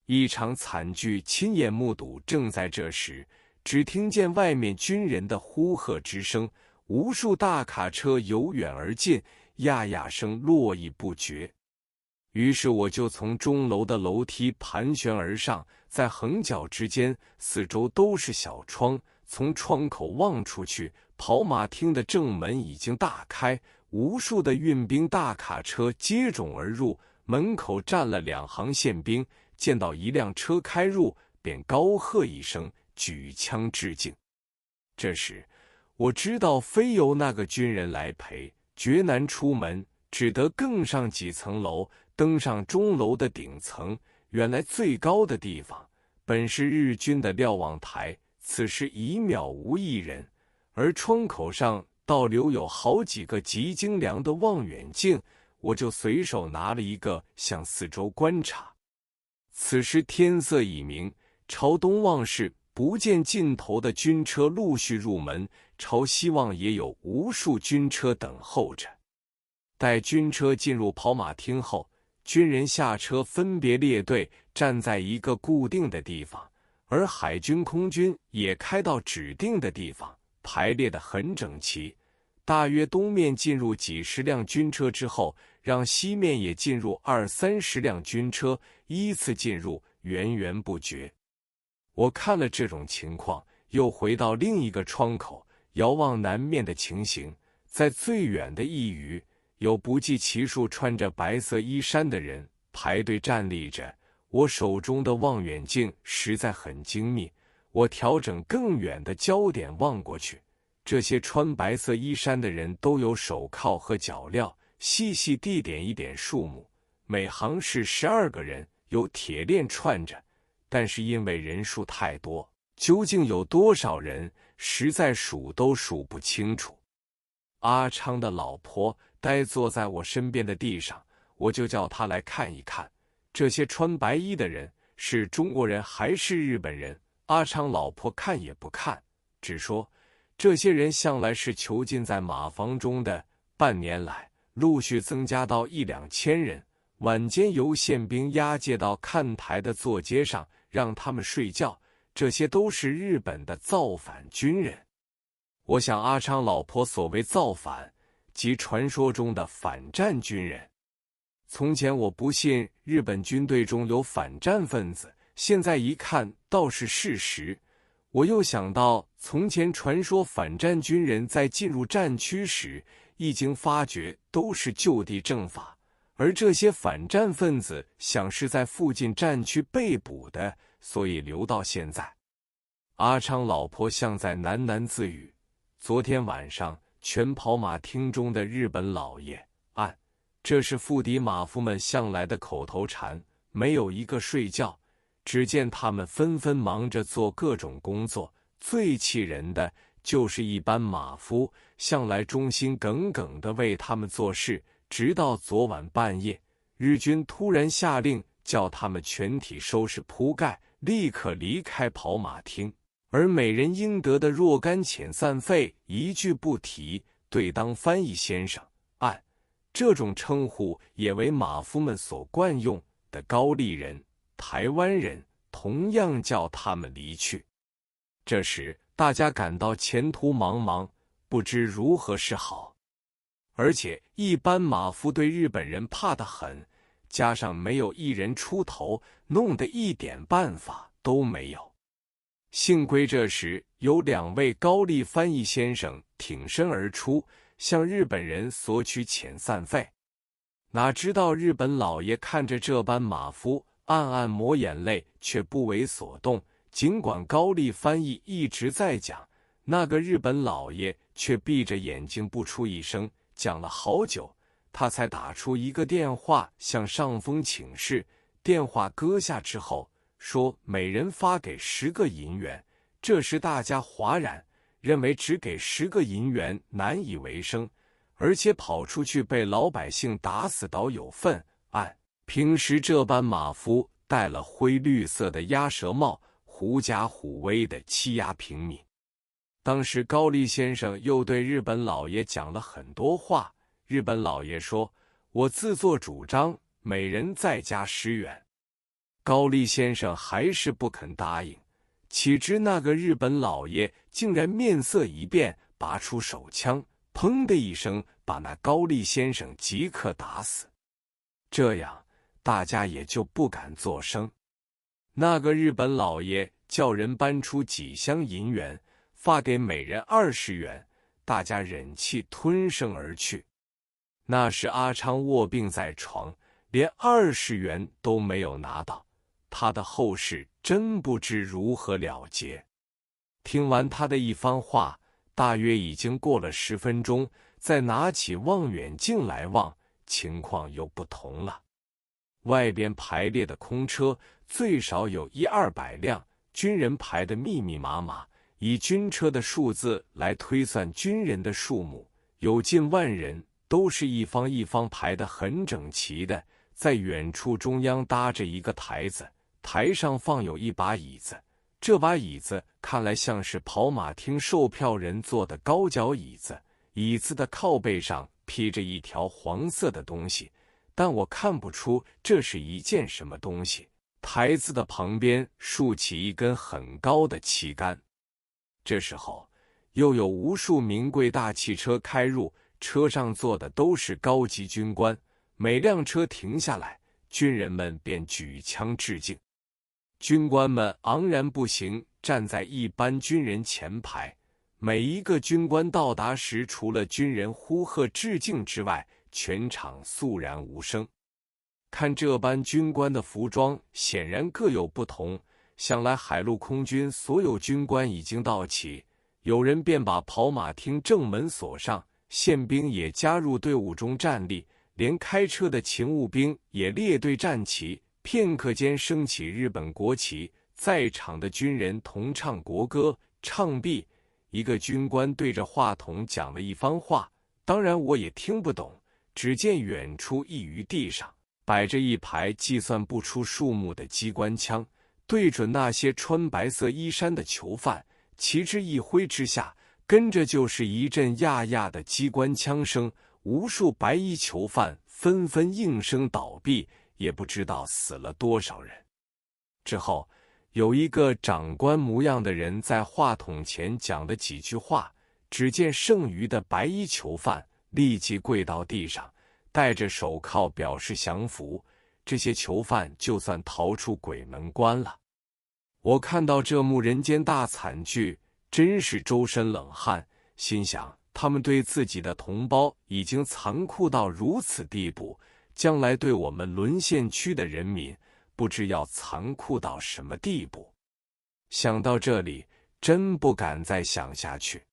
一场惨剧亲眼目睹。正在这时，只听见外面军人的呼喝之声，无数大卡车由远而近，呀呀声络绎不绝。于是我就从钟楼的楼梯盘旋而上，在横角之间，四周都是小窗，从窗口望出去，跑马厅的正门已经大开，无数的运兵大卡车接踵而入，门口站了2行宪兵，见到一辆车开入，便高喝一声，举枪致敬。这时我知道非由那个军人来陪，绝难出门，只得更上几层楼，登上钟楼的顶层。原来最高的地方本是日军的瞭望台，此时已渺无一人，而窗口上倒留有好几个极精良的望远镜，我就随手拿了一个，向四周观察。此时天色已明，朝东望是不见尽头的军车陆续入门，朝西望也有无数军车等候着。待军车进入跑马厅后，军人下车分别列队，站在一个固定的地方，而海军空军也开到指定的地方，排列得很整齐。大约东面进入几十辆军车之后，让西面也进入20-30辆军车，依次进入，源源不绝。我看了这种情况，又回到另一个窗口，遥望南面的情形。在最远的一隅，有不计其数穿着白色衣衫的人排队站立着。我手中的望远镜实在很精密，我调整更远的焦点望过去，这些穿白色衣衫的人都有手铐和脚镣，细细地点一点数目，每行是12个人，有铁链串着，但是因为人数太多，究竟有多少人，实在数都数不清楚。阿昌的老婆呆坐在我身边的地上，我就叫他来看一看，这些穿白衣的人是中国人还是日本人。阿昌老婆看也不看，只说这些人向来是囚禁在马房中的，半年来陆续增加到1-2千人，晚间由宪兵押解到看台的座阶上，让他们睡觉，这些都是日本的造反军人。我想阿昌老婆所谓造反，即传说中的反战军人。从前我不信日本军队中有反战分子，现在一看倒是事实。我又想到从前传说反战军人在进入战区时，一经发觉都是就地正法，而这些反战分子想是在附近战区被捕的，所以留到现在。阿昌老婆像在喃喃自语，昨天晚上全跑马厅中的日本老爷按，这是腹敌马夫们向来的口头禅，没有一个睡觉，只见他们纷纷忙着做各种工作。最气人的就是一般马夫向来忠心耿耿地为他们做事，直到昨晚半夜，日军突然下令叫他们全体收拾铺盖，立刻离开跑马厅，而每人应得的若干遣散费一句不提，对当翻译先生按，这种称呼也为马夫们所惯用的高丽人、台湾人同样叫他们离去。这时大家感到前途茫茫，不知如何是好。而且一般马夫对日本人怕得很，加上没有一人出头，弄得一点办法都没有。幸亏这时有2位高丽翻译先生挺身而出，向日本人索取遣散费。哪知道日本老爷看着这般马夫，暗暗抹眼泪，却不为所动。尽管高丽翻译一直在讲，那个日本老爷却闭着眼睛不出一声，讲了好久，他才打出一个电话向上峰请示。电话搁下之后，说每人发给10个银元。这时大家哗然，认为只给10个银元难以为生，而且跑出去被老百姓打死倒有份。按平时这般马夫戴了灰绿色的鸭舌帽，狐假虎威地欺压平民。当时高丽先生又对日本老爷讲了很多话，日本老爷说，我自作主张，每人再加10元。高丽先生还是不肯答应。岂知那个日本老爷竟然面色一变，拔出手枪，砰的一声把那高丽先生即刻打死。这样大家也就不敢作声。那个日本老爷叫人搬出几箱银元，发给每人20元，大家忍气吞声而去。那时阿昌卧病在床，连20元都没有拿到，他的后事真不知如何了结。听完他的一番话，大约已经过了10分钟，再拿起望远镜来望，情况又不同了。外边排列的空车最少有100-200辆，军人排得密密麻麻，以军车的数字来推算军人的数目，有近10000人，都是一方一方排得很整齐的。在远处中央搭着一个台子，台上放有一把椅子，这把椅子看来像是跑马厅售票人坐的高脚椅子，椅子的靠背上披着一条黄色的东西，但我看不出这是一件什么东西。台子的旁边竖起一根很高的旗杆。这时候又有无数名贵大汽车开入，车上坐的都是高级军官，每辆车停下来，军人们便举枪致敬。军官们昂然步行，站在一般军人前排。每一个军官到达时，除了军人呼喝致敬之外，全场肃然无声。看这班军官的服装显然各有不同，想来海陆空军所有军官已经到齐。有人便把跑马厅正门锁上，宪兵也加入队伍中站立，连开车的勤务兵也列队站齐。片刻间升起日本国旗，在场的军人同唱国歌。唱毕，一个军官对着话筒讲了一番话，当然我也听不懂。只见远处一隅地上摆着一排计算不出数目的机关枪，对准那些穿白色衣衫的囚犯，旗帜一挥之下，跟着就是一阵呀呀的机关枪声，无数白衣囚犯纷纷应声倒闭，也不知道死了多少人。之后有一个长官模样的人在话筒前讲了几句话，只见剩余的白衣囚犯立即跪到地上，戴着手铐表示降服。这些囚犯就算逃出鬼门关了。我看到这幕人间大惨剧，真是周身冷汗，心想他们对自己的同胞已经残酷到如此地步，将来对我们沦陷区的人民，不知要残酷到什么地步。想到这里，真不敢再想下去。